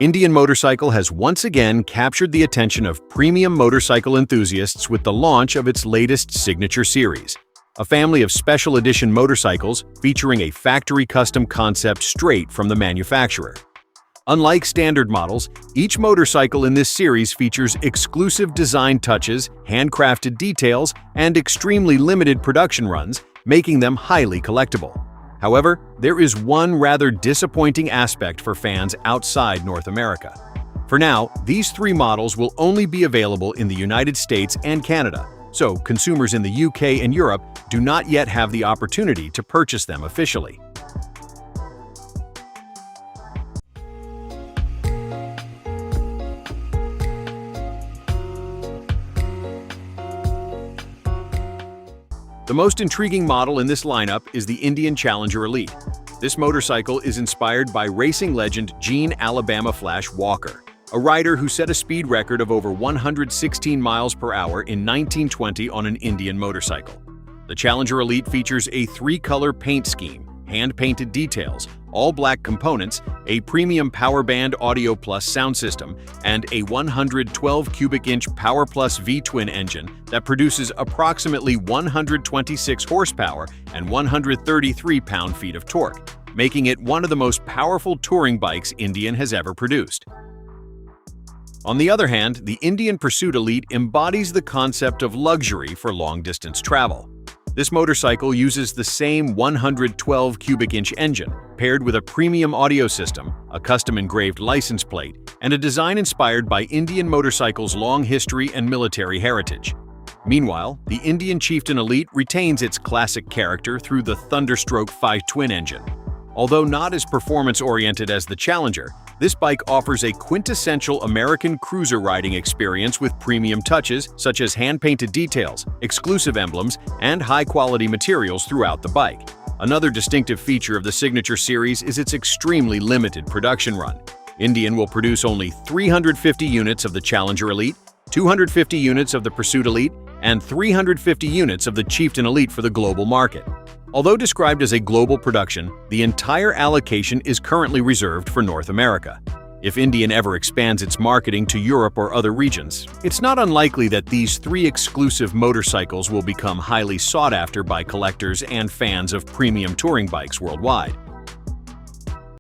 Indian Motorcycle has once again captured the attention of premium motorcycle enthusiasts with the launch of its latest signature series, a family of special edition motorcycles featuring a factory custom concept straight from the manufacturer. Unlike standard models, each motorcycle in this series features exclusive design touches, handcrafted details, and extremely limited production runs, making them highly collectible. However, there is one rather disappointing aspect for fans outside North America. For now, these three models will only be available in the United States and Canada, so consumers in the UK and Europe do not yet have the opportunity to purchase them officially. The most intriguing model in this lineup is the Indian Challenger Elite. This motorcycle is inspired by racing legend Gene Alabama Flash Walker, a rider who set a speed record of over 116 miles per hour in 1920 on an Indian motorcycle. The Challenger Elite features a three-color paint scheme, hand-painted details, all-black components, a premium PowerBand Audio Plus sound system, and a 112 cubic inch PowerPlus V-Twin engine that produces approximately 126 horsepower and 133 pound-feet of torque, making it one of the most powerful touring bikes Indian has ever produced. On the other hand, the Indian Pursuit Elite embodies the concept of luxury for long-distance travel. This motorcycle uses the same 112 cubic inch engine, paired with a premium audio system, a custom engraved license plate, and a design inspired by Indian motorcycles' long history and military heritage. Meanwhile, the Indian Chieftain Elite retains its classic character through the Thunderstroke V-Twin engine. Although not as performance-oriented as the Challenger, this bike offers a quintessential American cruiser riding experience with premium touches such as hand-painted details, exclusive emblems, and high-quality materials throughout the bike. Another distinctive feature of the Signature Series is its extremely limited production run. Indian will produce only 350 units of the Challenger Elite, 250 units of the Pursuit Elite, and 350 units of the Chieftain Elite for the global market. Although described as a global production, the entire allocation is currently reserved for North America. If Indian ever expands its marketing to Europe or other regions, it's not unlikely that these three exclusive motorcycles will become highly sought after by collectors and fans of premium touring bikes worldwide.